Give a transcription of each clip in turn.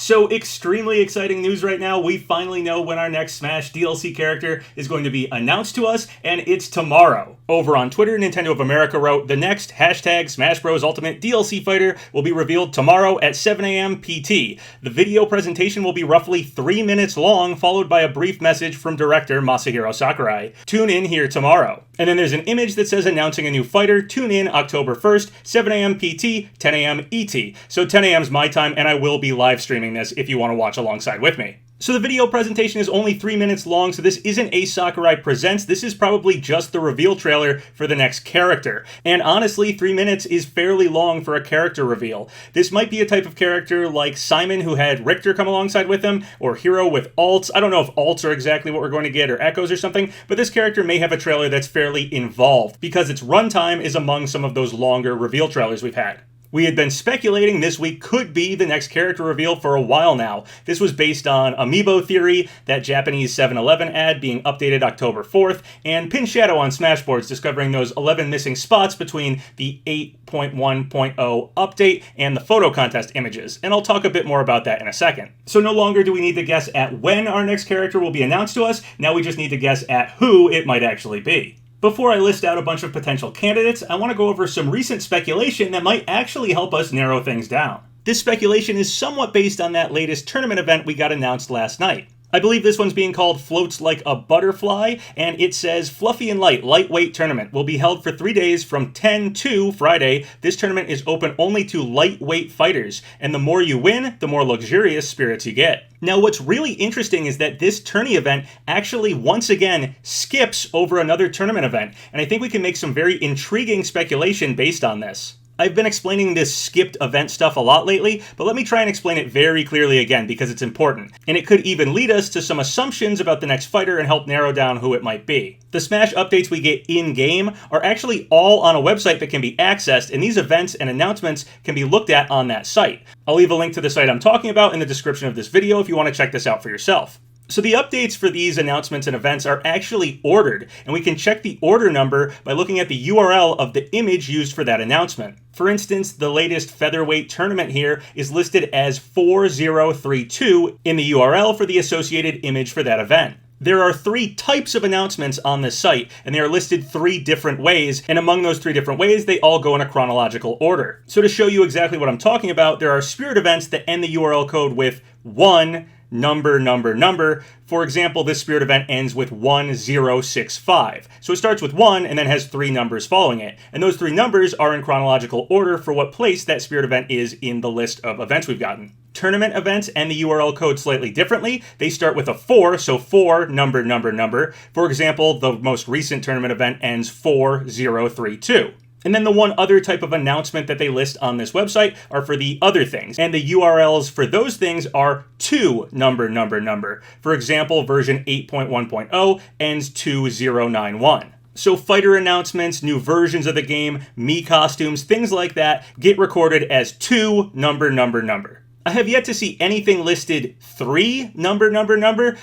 So extremely exciting news right now. We finally know when our next Smash DLC character is going to be announced to us, and it's tomorrow. Over on Twitter, Nintendo of America wrote, the next hashtag Smash Bros. Ultimate DLC fighter will be revealed tomorrow at 7 a.m. PT. The video presentation will be roughly 3 minutes long, followed by a brief message from director Masahiro Sakurai. Tune in here tomorrow. And then there's an image that says announcing a new fighter. Tune in October 1st, 7 a.m. PT, 10 a.m. ET. So 10 a.m. is my time, and I will be live streaming this if you want to watch alongside with me. So the video presentation is only 3 minutes long, so this isn't a Sakurai Presents. This is probably just the reveal trailer for the next character. And honestly, 3 minutes is fairly long for a character reveal. This might be a type of character like Simon, who had Richter come alongside with him, or Hero with alts. I don't know if alts are exactly what we're going to get, or echoes or something, but this character may have a trailer that's fairly involved, because its runtime is among some of those longer reveal trailers we've had. We had been speculating this week could be the next character reveal for a while now. This was based on Amiibo Theory, that Japanese 7-Eleven ad being updated October 4th, and Pinshadows on Smashboards discovering those 11 missing spots between the 8.1.0 update and the photo contest images, and I'll talk a bit more about that in a second. So no longer do we need to guess at when our next character will be announced to us, now we just need to guess at who it might actually be. Before I list out a bunch of potential candidates, I want to go over some recent speculation that might actually help us narrow things down. This speculation is somewhat based on that latest tournament event we got announced last night. I believe this one's being called Floats Like a Butterfly, and it says, Fluffy and Light Lightweight Tournament will be held for 3 days from 10 to Friday. This tournament is open only to lightweight fighters, and the more you win, the more luxurious spirits you get. Now, what's really interesting is that this tourney event actually once again skips over another tournament event, and I think we can make some very intriguing speculation based on this. I've been explaining this skipped event stuff a lot lately, but let me try and explain it very clearly again because it's important. And it could even lead us to some assumptions about the next fighter and help narrow down who it might be. The Smash updates we get in-game are actually all on a website that can be accessed, and these events and announcements can be looked at on that site. I'll leave a link to the site I'm talking about in the description of this video if you want to check this out for yourself. So the updates for these announcements and events are actually ordered, and we can check the order number by looking at the URL of the image used for that announcement. For instance, the latest featherweight tournament here is listed as 4032 in the URL for the associated image for that event. There are 3 types of announcements on this site, and they are listed 3 different ways, and among those 3 different ways, they all go in a chronological order. So to show you exactly what I'm talking about, there are spirit events that end the URL code with 1, number. For example, this spirit event ends with 1065. So it starts with 1 and then has 3 numbers following it. And those 3 numbers are in chronological order for what place that spirit event is in the list of events we've gotten. Tournament events end the URL code slightly differently. They start with a 4, so 4, number. For example, the most recent tournament event ends 4032. And then the one other type of announcement that they list on this website are for the other things. And the URLs for those things are 2, number. For example, version 8.1.0 ends 2091. So fighter announcements, new versions of the game, Mii costumes, things like that get recorded as 2, number. I have yet to see anything listed 3, number,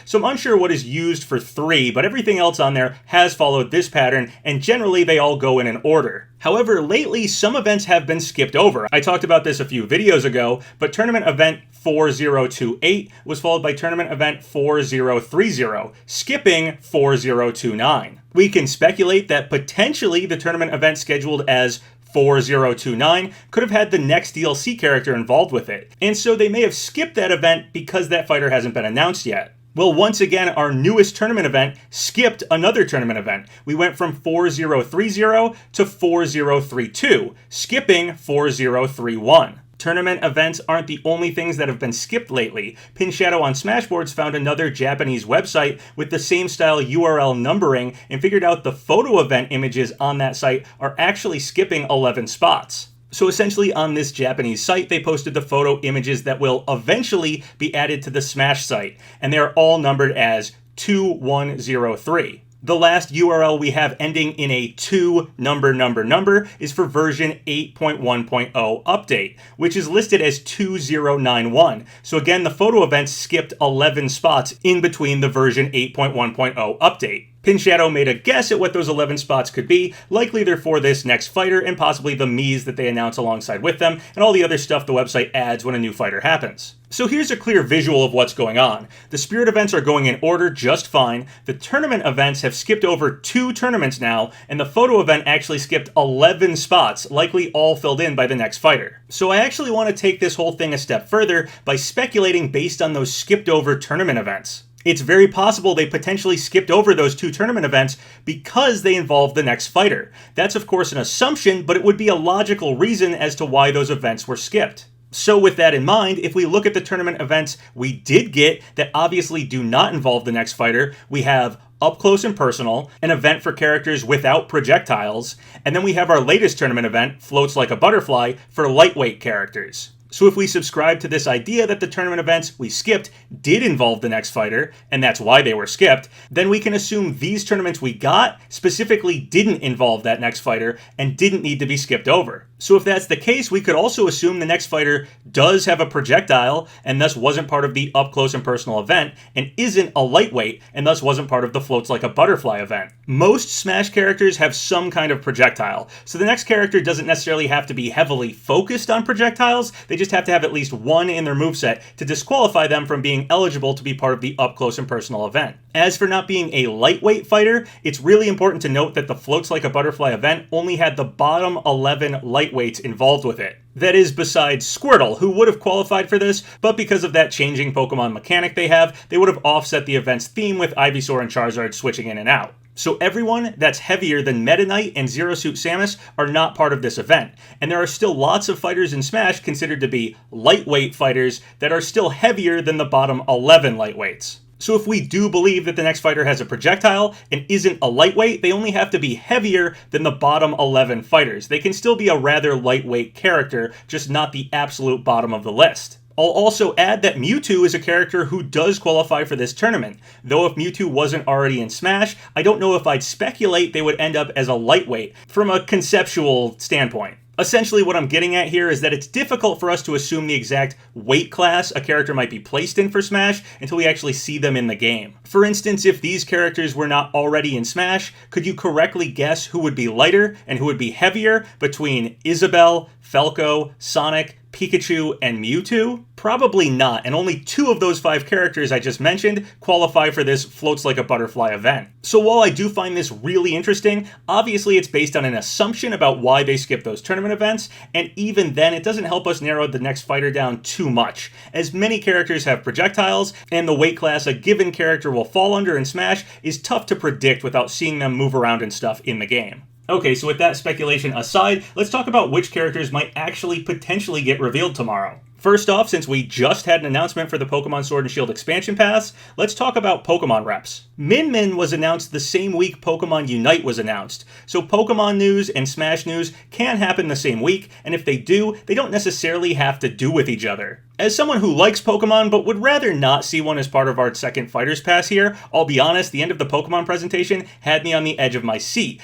so I'm unsure what is used for 3, but everything else on there has followed this pattern, and generally they all go in an order. However, lately some events have been skipped over. I talked about this a few videos ago, but tournament event 4028 was followed by tournament event 4030, skipping 4029. We can speculate that potentially the tournament event scheduled as 4029 could have had the next DLC character involved with it, and so they may have skipped that event because that fighter hasn't been announced yet. Well, once again, our newest tournament event skipped another tournament event. We went from 4030 to 4032, skipping 4031. Tournament events aren't the only things that have been skipped lately. Pinshadows on Smashboards found another Japanese website with the same style URL numbering and figured out the photo event images on that site are actually skipping 11 spots. So essentially on this Japanese site, they posted the photo images that will eventually be added to the Smash site, and they are all numbered as 2103. The last URL we have ending in a 2, number is for version 8.1.0 update, which is listed as 2091. So again, the photo event skipped 11 spots in between the version 8.1.0 update. Pinshadows made a guess at what those 11 spots could be. Likely they're for this next fighter and possibly the Miis that they announce alongside with them and all the other stuff the website adds when a new fighter happens. So here's a clear visual of what's going on. The Spirit events are going in order just fine. The tournament events have skipped over 2 tournaments now, and the photo event actually skipped 11 spots, likely all filled in by the next fighter. So I actually want to take this whole thing a step further by speculating based on those skipped over tournament events. It's very possible they potentially skipped over those 2 tournament events because they involve the next fighter. That's of course an assumption, but it would be a logical reason as to why those events were skipped. So with that in mind, if we look at the tournament events we did get that obviously do not involve the next fighter, we have Up Close and Personal, an event for characters without projectiles, and then we have our latest tournament event, Floats Like a Butterfly, for lightweight characters. So if we subscribe to this idea that the tournament events we skipped did involve the next fighter, and that's why they were skipped, then we can assume these tournaments we got specifically didn't involve that next fighter and didn't need to be skipped over. So if that's the case, we could also assume the next fighter does have a projectile and thus wasn't part of the Up Close and Personal event, and isn't a lightweight and thus wasn't part of the Floats Like a Butterfly event. Most Smash characters have some kind of projectile, so the next character doesn't necessarily have to be heavily focused on projectiles, they just have to have at least one in their moveset to disqualify them from being eligible to be part of the Up Close and Personal event. As for not being a lightweight fighter, it's really important to note that the Floats Like a Butterfly event only had the bottom 11 lightweights involved with it. That is, besides Squirtle, who would have qualified for this, but because of that changing Pokemon mechanic they have, they would have offset the event's theme with Ivysaur and Charizard switching in and out. So everyone that's heavier than Meta Knight and Zero Suit Samus are not part of this event, and there are still lots of fighters in Smash considered to be lightweight fighters that are still heavier than the bottom 11 lightweights. So if we do believe that the next fighter has a projectile and isn't a lightweight, they only have to be heavier than the bottom 11 fighters. They can still be a rather lightweight character, just not the absolute bottom of the list. I'll also add that Mewtwo is a character who does qualify for this tournament. Though if Mewtwo wasn't already in Smash, I don't know if I'd speculate they would end up as a lightweight from a conceptual standpoint. Essentially what I'm getting at here is that it's difficult for us to assume the exact weight class a character might be placed in for Smash until we actually see them in the game. For instance, if these characters were not already in Smash, could you correctly guess who would be lighter and who would be heavier between Isabelle, Falco, Sonic, Pikachu, and Mewtwo? Probably not, and only 2 of those 5 characters I just mentioned qualify for this Floats Like a Butterfly event. So while I do find this really interesting, obviously it's based on an assumption about why they skipped those tournament events, and even then it doesn't help us narrow the next fighter down too much, as many characters have projectiles, and the weight class a given character will fall under in Smash is tough to predict without seeing them move around and stuff in the game. Okay, so with that speculation aside, let's talk about which characters might actually potentially get revealed tomorrow. First off, since we just had an announcement for the Pokemon Sword and Shield expansion pass, let's talk about Pokemon reps. Min Min was announced the same week Pokemon Unite was announced, so Pokemon news and Smash news can happen the same week, and if they do, they don't necessarily have to do with each other. As someone who likes Pokemon but would rather not see one as part of our second Fighters Pass here, I'll be honest, the end of the Pokemon presentation had me on the edge of my seat.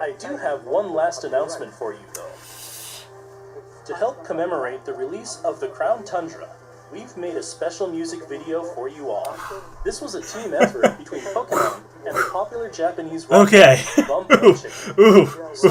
I do have one last announcement for you, though. To help commemorate the release of the Crown Tundra, we've made a special music video for you all. This was a team effort between Pokemon and the popular Japanese rock band So,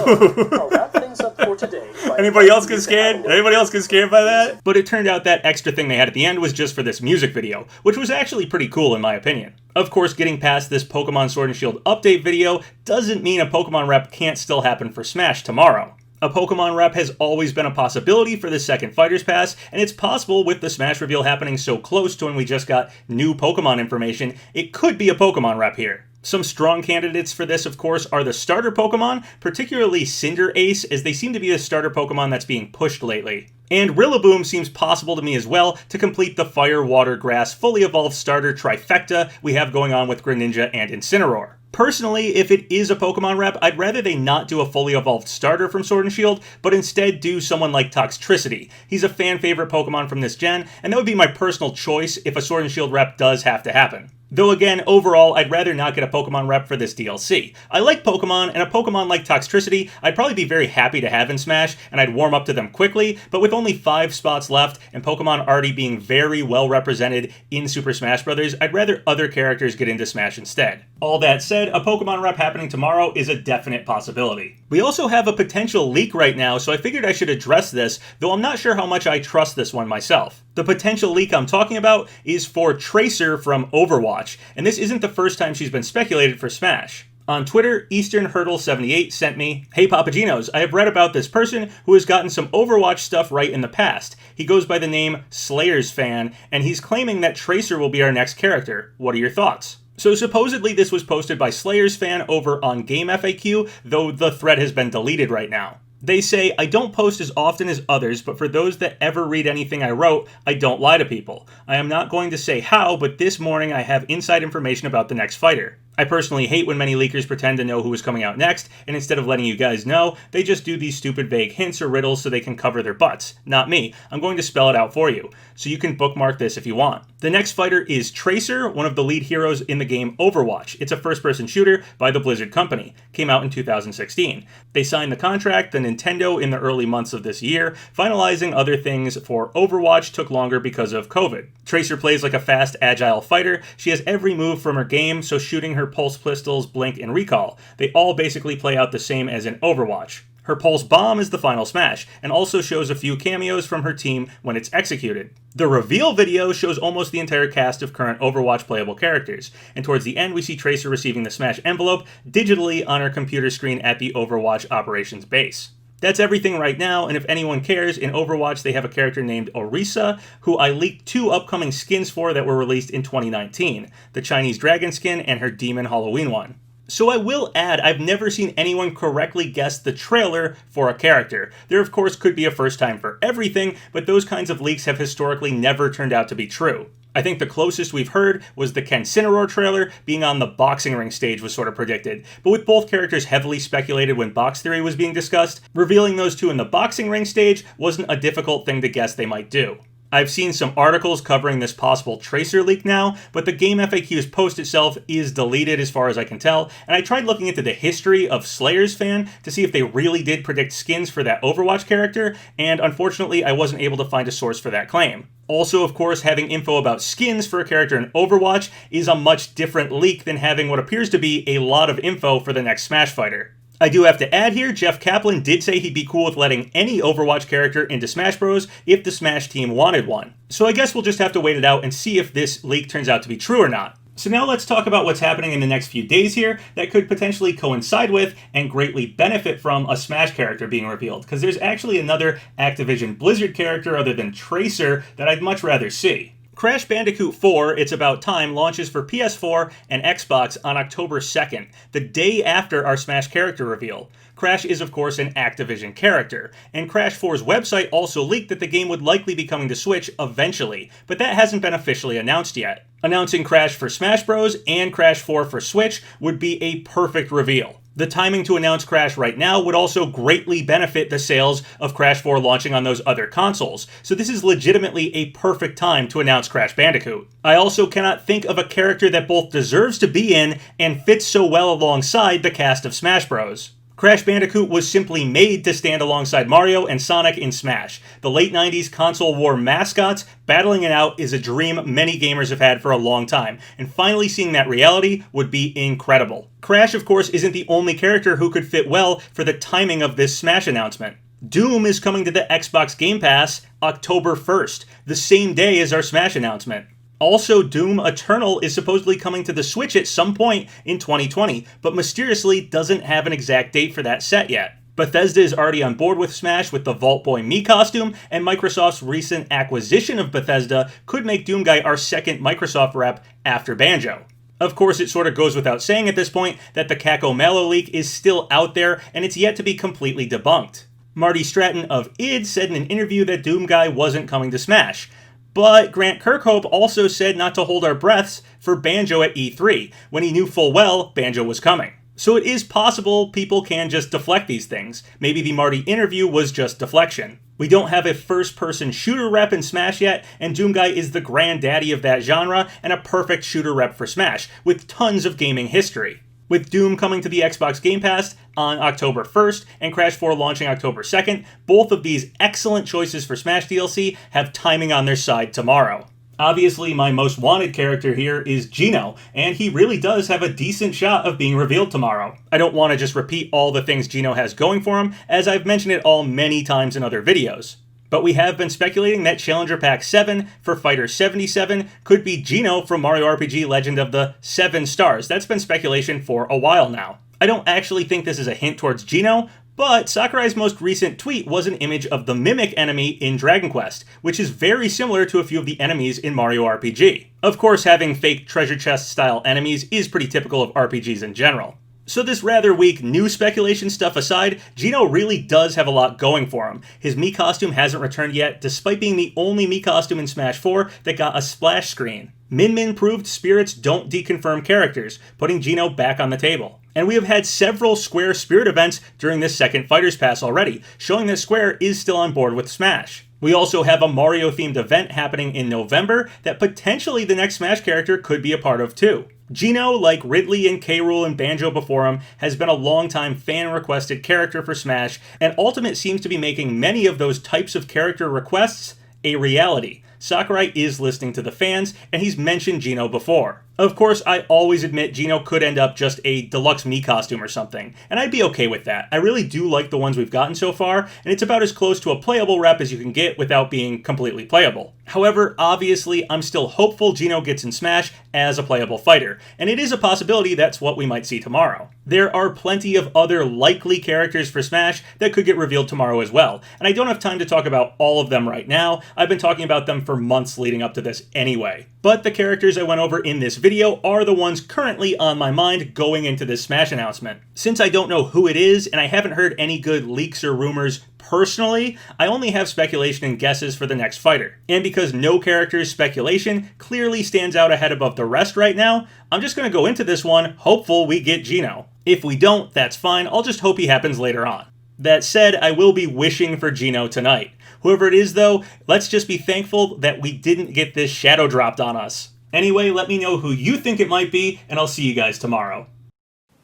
I'll wrap things up for today. Anybody else get scared? Anybody else get scared by that? But it turned out that extra thing they had at the end was just for this music video, which was actually pretty cool in my opinion. Of course, getting past this Pokemon Sword and Shield update video doesn't mean a Pokemon rep can't still happen for Smash tomorrow. A Pokemon rep has always been a possibility for the second Fighters Pass, and it's possible with the Smash reveal happening so close to when we just got new Pokemon information, it could be a Pokemon rep here. Some strong candidates for this, of course, are the starter Pokemon, particularly Cinderace, as they seem to be the starter Pokemon that's being pushed lately. And Rillaboom seems possible to me as well to complete the Fire, Water, Grass fully evolved starter trifecta we have going on with Greninja and Incineroar. Personally, if it is a Pokemon rep, I'd rather they not do a fully evolved starter from Sword and Shield, but instead do someone like Toxtricity. He's a fan favorite Pokemon from this gen, and that would be my personal choice if a Sword and Shield rep does have to happen. Though again, overall, I'd rather not get a Pokemon rep for this DLC. I like Pokemon, and a Pokemon like Toxtricity, I'd probably be very happy to have in Smash, and I'd warm up to them quickly, but with only 5 spots left, and Pokemon already being very well represented in Super Smash Bros., I'd rather other characters get into Smash instead. All that said, a Pokemon rep happening tomorrow is a definite possibility. We also have a potential leak right now, so I figured I should address this, though I'm not sure how much I trust this one myself. The potential leak I'm talking about is for Tracer from Overwatch, and this isn't the first time she's been speculated for Smash. On Twitter, EasternHurdle78 sent me, "Hey PapaGenos, I have read about this person who has gotten some Overwatch stuff right in the past. He goes by the name Slayers Fan, and he's claiming that Tracer will be our next character. What are your thoughts?" So supposedly this was posted by Slayers Fan over on GameFAQ, though the thread has been deleted right now. They say, "I don't post as often as others, but for those that ever read anything I wrote, I don't lie to people. I am not going to say how, but this morning I have inside information about the next fighter. I personally hate when many leakers pretend to know who is coming out next, and instead of letting you guys know, they just do these stupid vague hints or riddles so they can cover their butts. Not me. I'm going to spell it out for you, so you can bookmark this if you want. The next fighter is Tracer, one of the lead heroes in the game Overwatch. It's a first-person shooter by the Blizzard Company. Came out in 2016. They signed the contract, the Nintendo, in the early months of this year. Finalizing other things for Overwatch took longer because of COVID. Tracer plays like a fast, agile fighter. She has every move from her game, so shooting her pulse pistols, blink, and recall. They all basically play out the same as in Overwatch. Her pulse bomb is the final smash, and also shows a few cameos from her team when it's executed. The reveal video shows almost the entire cast of current Overwatch playable characters, and towards the end we see Tracer receiving the smash envelope digitally on her computer screen at the Overwatch operations base. That's everything right now, and if anyone cares, in Overwatch they have a character named Orisa, who I leaked 2 upcoming skins for that were released in 2019, the Chinese dragon skin and her demon Halloween one. So I will add, I've never seen anyone correctly guess the trailer for a character. There of course could be a first time for everything, but those kinds of leaks have historically never turned out to be true. I think the closest we've heard was the Ken Cineroar trailer being on the boxing ring stage was sort of predicted, but with both characters heavily speculated when box theory was being discussed, revealing those two in the boxing ring stage wasn't a difficult thing to guess they might do. I've seen some articles covering this possible Tracer leak now, but the GameFAQ's post itself is deleted as far as I can tell, and I tried looking into the history of Slayers Fan to see if they really did predict skins for that Overwatch character, and unfortunately I wasn't able to find a source for that claim. Also, of course, having info about skins for a character in Overwatch is a much different leak than having what appears to be a lot of info for the next Smash fighter. I do have to add here, Jeff Kaplan did say he'd be cool with letting any Overwatch character into Smash Bros. If the Smash team wanted one. So I guess we'll just have to wait it out and see if this leak turns out to be true or not. So now let's talk about what's happening in the next few days here that could potentially coincide with and greatly benefit from a Smash character being revealed, because there's actually another Activision Blizzard character other than Tracer that I'd much rather see. Crash Bandicoot 4, It's About Time, launches for PS4 and Xbox on October 2nd, the day after our Smash character reveal. Crash is of course an Activision character, and Crash 4's website also leaked that the game would likely be coming to Switch eventually, but that hasn't been officially announced yet. Announcing Crash for Smash Bros. And Crash 4 for Switch would be a perfect reveal. The timing to announce Crash right now would also greatly benefit the sales of Crash 4 launching on those other consoles, so this is legitimately a perfect time to announce Crash Bandicoot. I also cannot think of a character that both deserves to be in and fits so well alongside the cast of Smash Bros. Crash Bandicoot was simply made to stand alongside Mario and Sonic in Smash. The late 90s console war mascots, battling it out is a dream many gamers have had for a long time, and finally seeing that reality would be incredible. Crash, of course, isn't the only character who could fit well for the timing of this Smash announcement. Doom is coming to the Xbox Game Pass October 1st, the same day as our Smash announcement. Also, Doom Eternal is supposedly coming to the Switch at some point in 2020, but mysteriously doesn't have an exact date for that set yet. Bethesda is already on board with Smash with the Vault Boy Mii costume, and Microsoft's recent acquisition of Bethesda could make Doomguy our second Microsoft rep after Banjo. Of course, it sort of goes without saying at this point that the Kako Malo leak is still out there, and it's yet to be completely debunked. Marty Stratton of id said in an interview that Doomguy wasn't coming to Smash. But Grant Kirkhope also said not to hold our breaths for Banjo at E3, when he knew full well Banjo was coming. So it is possible people can just deflect these things. Maybe the Marty interview was just deflection. We don't have a first-person shooter rep in Smash yet, and Doomguy is the granddaddy of that genre and a perfect shooter rep for Smash, with tons of gaming history. With Doom coming to the Xbox Game Pass on October 1st and Crash 4 launching October 2nd, both of these excellent choices for Smash DLC have timing on their side tomorrow. Obviously, my most wanted character here is Geno, and he really does have a decent shot of being revealed tomorrow. I don't want to just repeat all the things Geno has going for him, as I've mentioned it all many times in other videos. But we have been speculating that Challenger Pack 7 for Fighter 77 could be Geno from Mario RPG Legend of the 7 Stars. That's been speculation for a while now. I don't actually think this is a hint towards Geno, but Sakurai's most recent tweet was an image of the Mimic enemy in Dragon Quest, which is very similar to a few of the enemies in Mario RPG. Of course, having fake treasure chest style enemies is pretty typical of RPGs in general. So this rather weak new speculation stuff aside, Geno really does have a lot going for him. His Mii costume hasn't returned yet, despite being the only Mii costume in Smash 4 that got a splash screen. Min Min proved spirits don't deconfirm characters, putting Geno back on the table. And we have had several Square Spirit events during this second Fighters Pass already, showing that Square is still on board with Smash. We also have a Mario-themed event happening in November that potentially the next Smash character could be a part of too. Geno, like Ridley and K. Rool and Banjo before him, has been a long-time fan-requested character for Smash, and Ultimate seems to be making many of those types of character requests a reality. Sakurai is listening to the fans, and he's mentioned Geno before. Of course, I always admit Geno could end up just a deluxe Mii costume or something, and I'd be okay with that. I really do like the ones we've gotten so far, and it's about as close to a playable rep as you can get without being completely playable. However, obviously, I'm still hopeful Geno gets in Smash as a playable fighter, and it is a possibility that's what we might see tomorrow. There are plenty of other likely characters for Smash that could get revealed tomorrow as well, and I don't have time to talk about all of them right now. I've been talking about them for months leading up to this anyway. But the characters I went over in this video are the ones currently on my mind going into this Smash announcement. Since I don't know who it is, and I haven't heard any good leaks or rumors personally, I only have speculation and guesses for the next fighter. And because no character's speculation clearly stands out ahead above the rest right now, I'm just going to go into this one hopeful we get Geno. If we don't, that's fine, I'll just hope he happens later on. That said, I will be wishing for Geno tonight. Whoever it is though, let's just be thankful that we didn't get this shadow dropped on us. Anyway, let me know who you think it might be, and I'll see you guys tomorrow.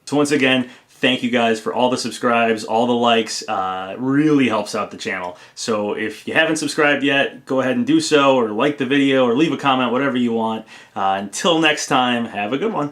So once again, thank you guys for all the subscribes, all the likes. It really helps out the channel. So if you haven't subscribed yet, go ahead and do so, or like the video, or leave a comment, whatever you want. Until next time, have a good one.